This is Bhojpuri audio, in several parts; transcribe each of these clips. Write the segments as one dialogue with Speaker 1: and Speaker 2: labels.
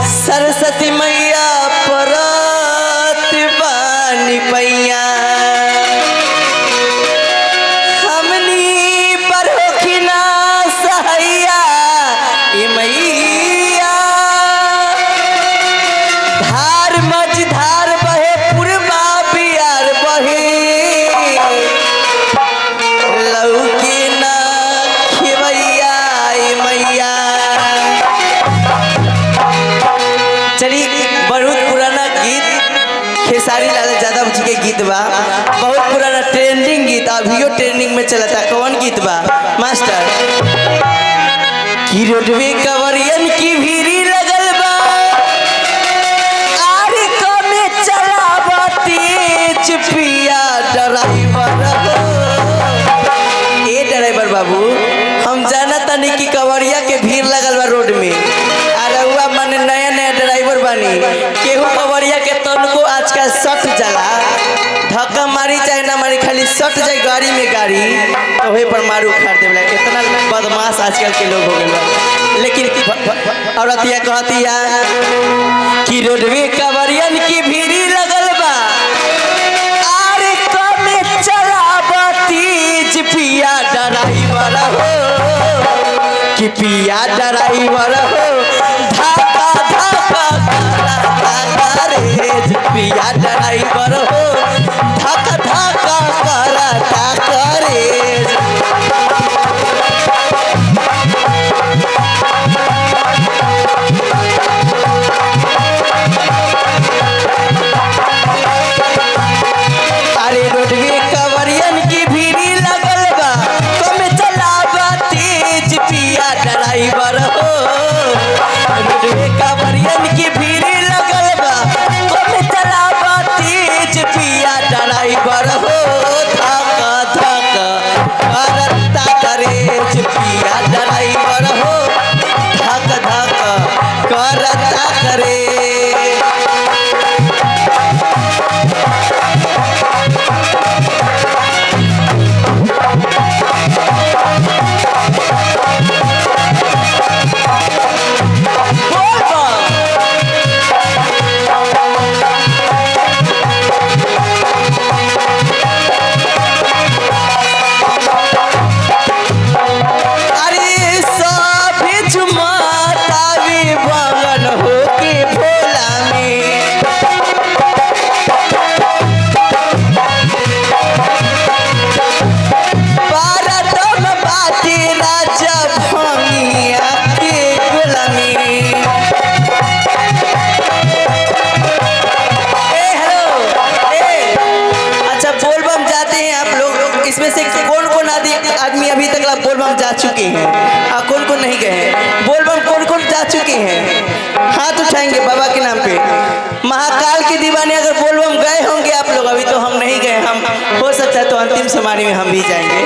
Speaker 1: सरस्वती मैया परत बानी पैया हमनी पर होखिना सहैया ए मैया धार मझधार बहे पूर्वा बियार बहे लौकी ना खिवैया ए मैया। चलिए बहुत पुराना गीत खेसारी लाल यादव जी के गीत बा, बहुत पुराना ट्रेंडिंग गीत अभियो ट्रेंडिंग में चलता। कौन गीत बा मास्टर? कि रोडवे कवरियन की भीड़ी लगल बा आरे कमे चलावा तेज पिया ड्राइवर हो। ए ड्राइवर बाबू हम जानता नहीं कि कवरिया के भीड़ लगल बा रोड में, अरे हुआ माने नया नया ड्राइवर बानी केहू कवरिया के तनको आजकल सट जाला, धक्का मारी चाहे ना मारी खाली सट जाए गाड़ी में गाड़ी तो वही पर मारू उखाड़ देवला। इतना बदमाश आजकल के लोग हो गए। लेकिन औरतिया कहतिया कि रोडवे कवरियन की भीड़ी लगल बा अरे कमे चलावा तेज पिया ड्राइवर हो कि पिया ड्राइवर हो धक्का धक्का करा रे पिया ड्राइवर हो धक्का धक्का करा करे। अरे रोडवे कवरियन की भीड़ी लगल बा कमे चलावा तेज पिया ड्राइवर हो। रोडवे कवरियन की भीड़ी लगल बा कमे चलावा तेज पिया ड्राइवर हो धक्का धक्का करता करे पिया ड्राइवर हो धक्का धक्का करता करे। इसमें से कौन कौन आदमी अभी तक बोलबम जा चुके हैं और कौन कौन नहीं गए हैं? बोलबम कौन कौन जा चुके हैं? हाथ उठाएंगे बाबा के नाम पे। महाकाल के दीवाने अगर बोलबम गए होंगे आप लोग, अभी तो हम नहीं गए, हम हो सकता है तो अंतिम समारोह में हम भी जाएंगे,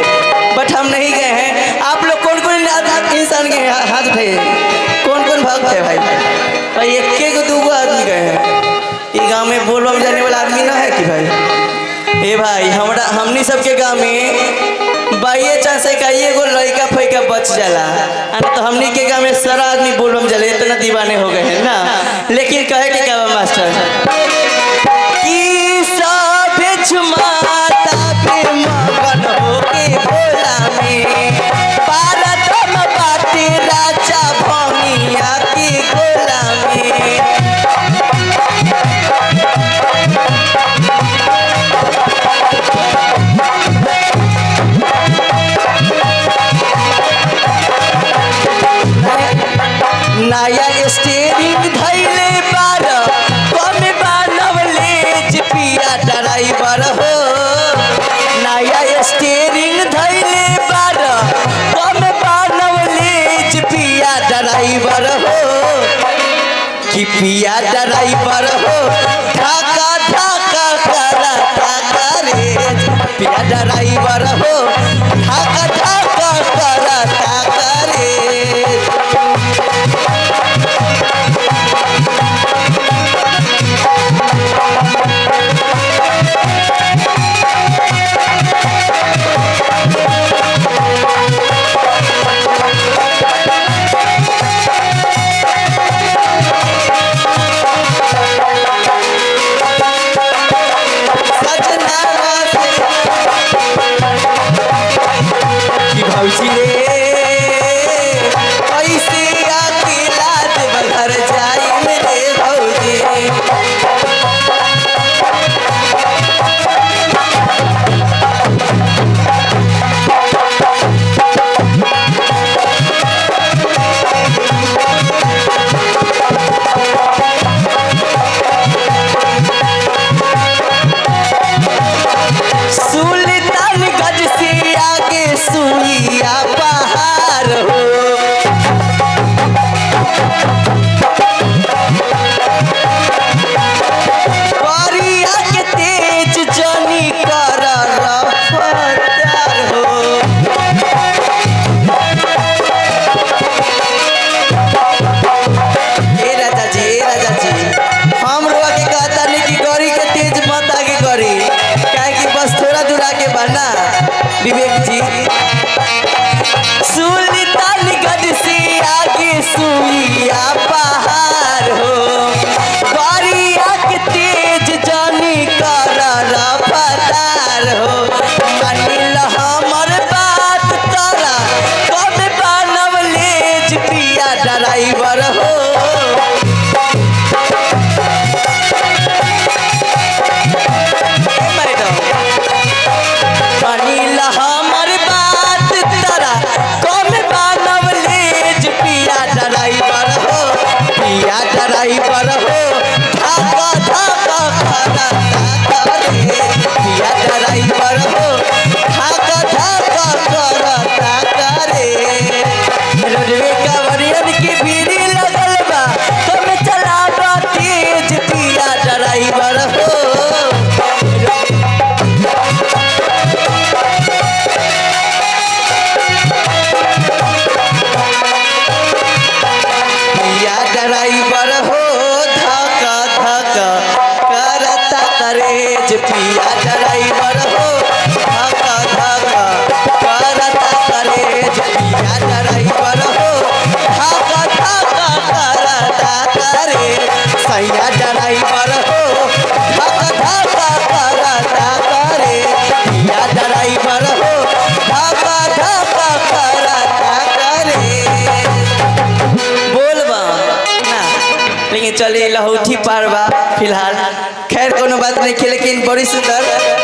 Speaker 1: बट हम नहीं गए हैं। आप लोग कौन कौन इंसान के हाथ उठाइए, कौन कौन भक्त है भाई? भाई एक को दो आदमी गए हैं। ये गाँव में बोलबम जाने वाला आदमी ना है कि भाई? ए भाई हमरा हमनी सबके गाँव में बाइये चांस का एगो लड़का फैका बच जाला, तो हमनी के गाँव में सारा आदमी बोलबम जले, इतना दीवाने हो गए हैं ना। लेकिन कहे के क्या मास्टर कि सब झुमाता पे मगन हो के भोला में भारत में बाटे राजा भंगिया के गोला में। नया स्टेरिंग धैले बार कम बनवले पिया ड्राइवर हो। नया स्टेरिंग धैले बार कम बनवले पिया पिया ड्राइवर हो ढाका ढाका करा ढाका रे पिया ड्राइवर हो ढाका ढाका करा ढाका रे विवेक जी सुल्तानगंज से आगे सुइया पहाड़ हो बारिया के तेज जानी कर रफ्तार हो मानिल हमर बात तोरा कब बनव लेज पिया ड्राइवर हो हमर बात तरा कम मानव लेज पिया ड्राइवर हो पिया ड्राइवर हो ढाका ढाका खरा ढाका रे पिया ड्राइवर हो ढाका ढाका खरा ढाका रे रोडवे कवरियन की भीड़ लगल बा कम चलावा तेज पिया ड्राइवर हो ड्राइवर हो धक्का धक्का करता करेज पिया ड्राइवर हो धक्का धक्का करता करेज पिया ड्राइवर हो धक्का धक्का करता करेज सैया ड्राइवर हो धक्का धक्का करता करेज पिया ड्राइवर हो धक्का धक्का करता करेज लेकिन चलिए लहौठी पार बा फिलहाल खैर कोनो बात नहीं, लेकिन बड़ी सुंदर